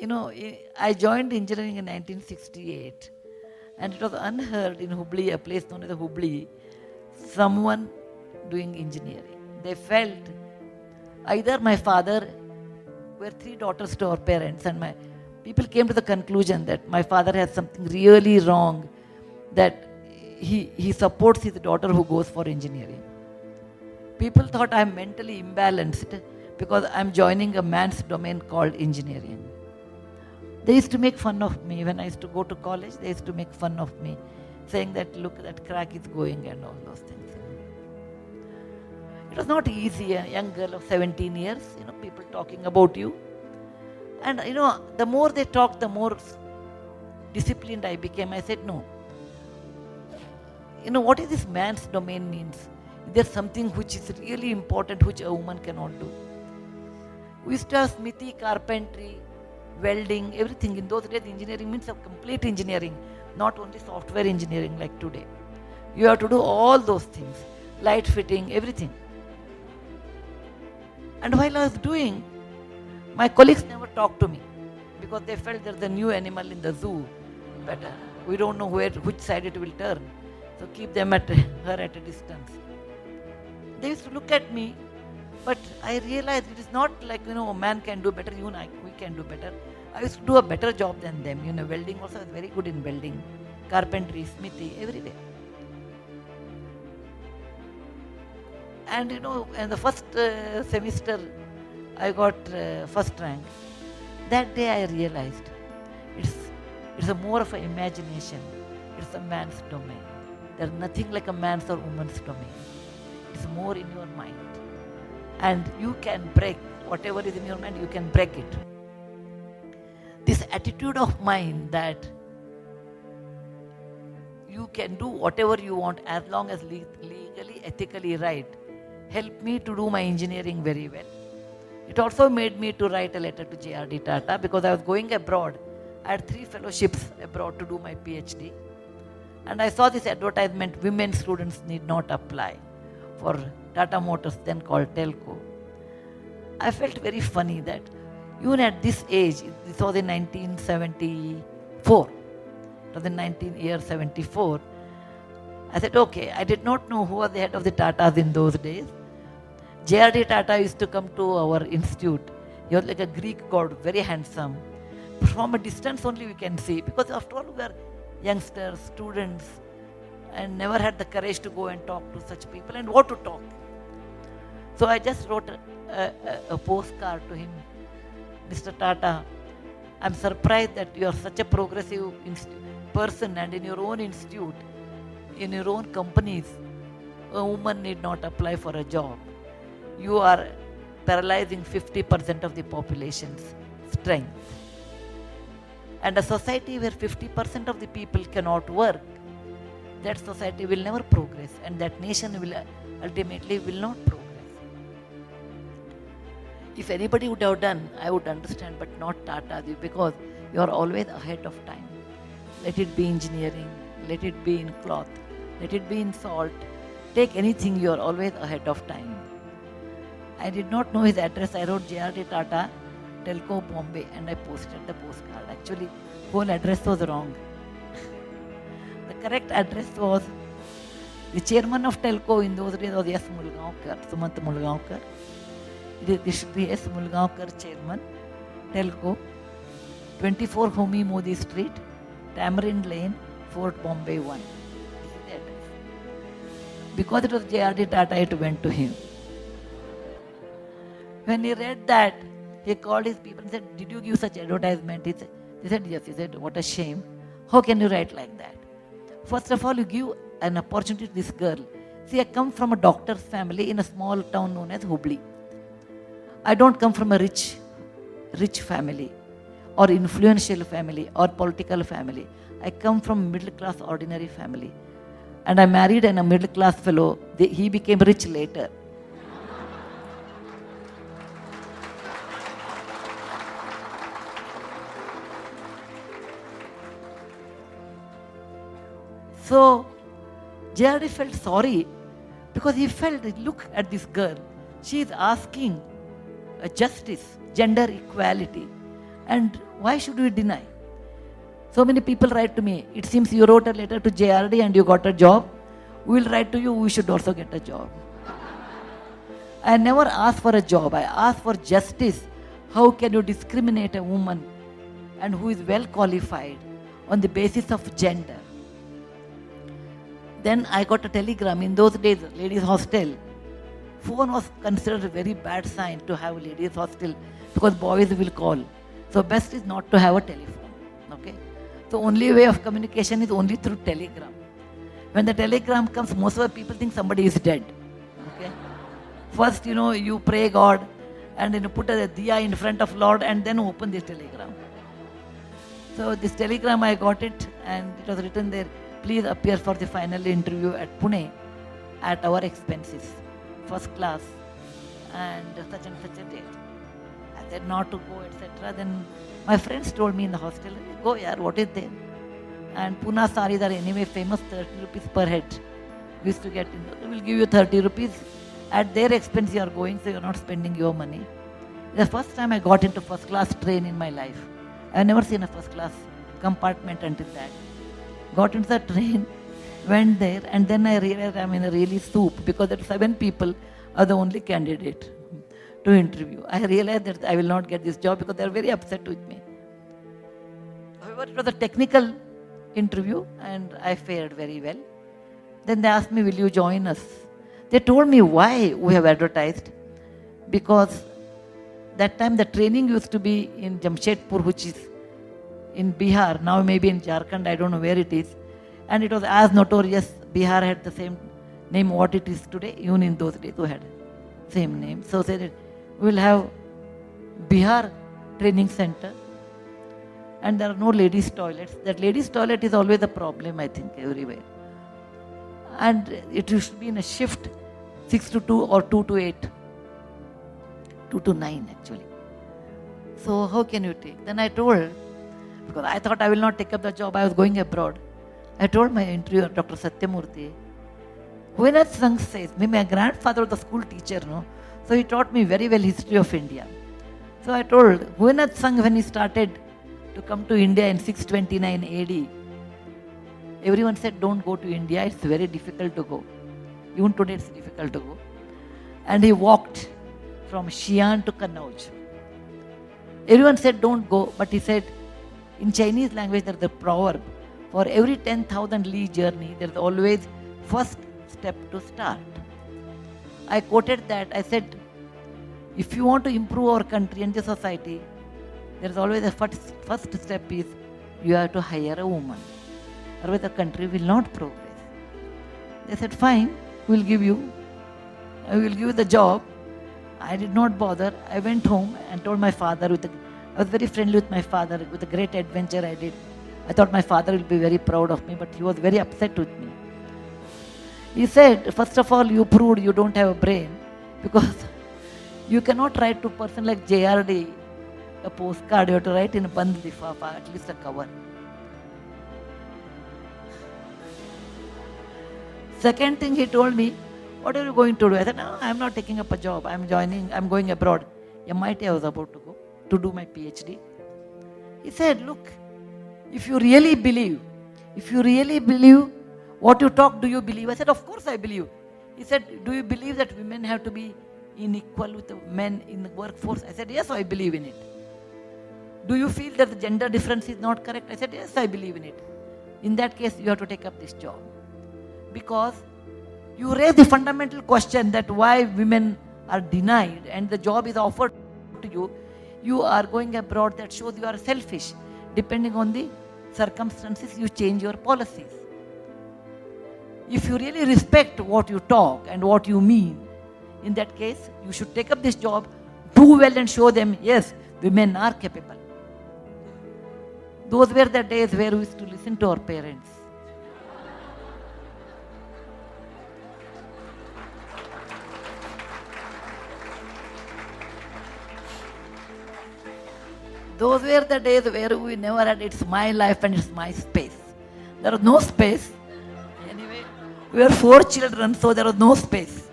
I joined engineering in 1968, and it was unheard in Hubli, a place known as Hubli, someone doing engineering. They felt either my father, were three daughters to our parents, and my people came to the conclusion that my father has something really wrong, that he supports his daughter who goes for engineering. People thought I'm mentally imbalanced because I'm joining a man's domain called engineering. They used to make fun of me when I used to go to college. They used to make fun of me, saying that look, that crack is going and all those things. It was not easy. A young girl of 17 years, people talking about you. And the more they talked, the more disciplined I became. I said, no. What is this man's domain means? There's something which is really important which a woman cannot do. We used to have smithy, carpentry, welding, everything. In those days, engineering means a complete engineering, not only software engineering like today. You have to do all those things, light fitting, everything. And while I was doing, my colleagues never talked to me because they felt there's a new animal in the zoo, but we don't know which side it will turn. So keep them her at a distance. They used to look at me, but I realized it is not like, a man can do better, you and I, we can do better. I used to do a better job than them. Welding also, I was very good in welding, carpentry, smithy, everywhere. And in the first semester, I got first rank. That day I realized it's a more of an imagination. It's a man's domain. There's nothing like a man's or woman's domain. It's more in your mind. And you can break whatever is in your mind, you can break it. This attitude of mine that you can do whatever you want as long as legally, ethically right, helped me to do my engineering very well. It also made me to write a letter to JRD Tata because I was going abroad. I had 3 fellowships abroad to do my PhD. And I saw this advertisement, women students need not apply, for Tata Motors, then called Telco. I felt very funny that even at this age, this was in 1974, it was in 1974, I said, okay, I did not know who was the head of the Tatas in those days. JRD Tata used to come to our institute. He was like a Greek god, very handsome. From a distance only we can see, because after all we are youngsters, students, and never had the courage to go and talk to such people, and what to talk. So I just wrote a postcard to him. Mr. Tata, I'm surprised that you are such a progressive person, and in your own institute, in your own companies, a woman need not apply for a job. You are paralyzing 50% of the population's strength. And a society where 50% of the people cannot work, that society will never progress, and that nation will ultimately will not progress. If anybody would have done, I would understand, but not Tata, because you are always ahead of time. Let it be engineering, let it be in cloth, let it be in salt. Take anything, you are always ahead of time. I did not know his address. I wrote JRD Tata, Telco, Bombay, and I posted the postcard. Actually, whole address was wrong. The correct address was, the chairman of Telco in those days was S. Mulgaonkar, Sumant Mulgaonkar. This should be S. Mulgaonkar, chairman, Telco, 24 Homi Modi Street, Tamarind Lane, Fort Bombay 1. This is the address. Because it was JRD Tata, it went to him. When he read that, he called his people and said, did you give such advertisement? He said, yes. He said, what a shame. How can you write like that? First of all, you give an opportunity to this girl. See, I come from a doctor's family in a small town known as Hubli. I don't come from a rich family or influential family or political family. I come from middle class, ordinary family. And I married a middle class fellow. He became rich later. So JRD felt sorry because he felt, look at this girl. She is asking a justice, gender equality. And why should we deny? So many people write to me, it seems you wrote a letter to JRD and you got a job. We will write to you, we should also get a job. I never asked for a job, I asked for justice. How can you discriminate a woman and who is well qualified on the basis of gender? Then I got a telegram. In those days, ladies hostel. Phone was considered a very bad sign to have ladies hostel because boys will call. So best is not to have a telephone. Okay. So only way of communication is only through telegram. When the telegram comes, most of the people think somebody is dead. Okay. First, you pray God and then put a diya in front of Lord and then open this telegram. So this telegram I got it and it was written there, please appear for the final interview at Pune at our expenses, first class and such a date. I said not to go, etc. Then my friends told me in the hostel, go yaar, what is there? And Pune saris are anyway famous, 30 rupees per head. We used to get they will give you 30 rupees. At their expense you are going, so you are not spending your money. The first time I got into first class train in my life. I have never seen a first class compartment until that. Got into the train, went there, and then I realized I'm in a really soup because there are 7 people are the only candidate to interview. I realized that I will not get this job because they are very upset with me. However, it was a technical interview and I fared very well. Then they asked me, will you join us? They told me why we have advertised. Because that time the training used to be in Jamshedpur, which is in Bihar, now maybe in Jharkhand, I don't know where it is. And it was as notorious, Bihar had the same name what it is today, even in those days we had same name. So they said, we will have Bihar training center and there are no ladies toilets. That ladies toilet is always a problem, I think, everywhere. And it used to be in a shift, 6 to 2 or 2 to 8. 2 to 9 actually. So how can you take? Then I told, because I thought I will not take up the job, I was going abroad. I told my interviewer, Dr. Sudha Murty, Huenat Sangh says, my grandfather was the school teacher, no? So he taught me very well history of India. So I told, Huenat Sangh, when he started to come to India in 629 AD, everyone said, don't go to India, it's very difficult to go. Even today it's difficult to go. And he walked from Xi'an to Kannauj. Everyone said, don't go, but he said, in Chinese language there is a proverb, for every 10,000 li journey, there is always first step to start. I quoted that, I said, if you want to improve our country and the society, there is always a first step is, you have to hire a woman. Otherwise the country will not progress. They said, fine, I will give you the job. I did not bother. I went home and told my father, I was very friendly with my father, with a great adventure I did. I thought my father will be very proud of me, but he was very upset with me. He said, first of all, you proved you don't have a brain because you cannot write to a person like JRD a postcard, you have to write in a band lifafa, at least a cover. Second thing he told me, what are you going to do? I said, no, I'm not taking up a job. I'm going abroad. MIT I was about to go to do my PhD. He said, look, if you really believe what you talk, do you believe? I said, of course I believe. He said, do you believe that women have to be unequal with the men in the workforce? I said, yes, I believe in it. Do you feel that the gender difference is not correct? I said, yes, I believe in it. In that case, you have to take up this job. Because you raise the fundamental question that why women are denied and the job is offered to you, you are going abroad, that shows you are selfish. Depending on the circumstances, you change your policies. If you really respect what you talk and what you mean, in that case, you should take up this job, do well and show them, yes, women are capable. Those were the days where we used to listen to our parents. Those were the days where we never had, it's my life and it's my space. There was no space. Anyway, we were 4 children, so there was no space.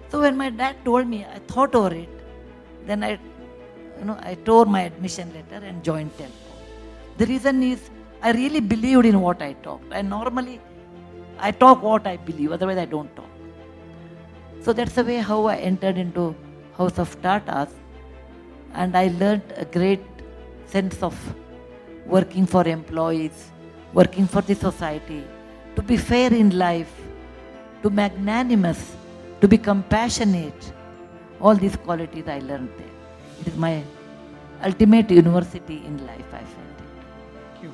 So when my dad told me, I thought over it. Then I I tore my admission letter and joined telco. The reason is I really believed in what I talked. And normally I talk what I believe, otherwise I don't talk. So that's the way how I entered into House of Tatas, and I learned a great sense of working for employees, working for the society, to be fair in life, to magnanimous, to be compassionate. All these qualities I learned there. It is my ultimate university in life, I felt it. Thank you.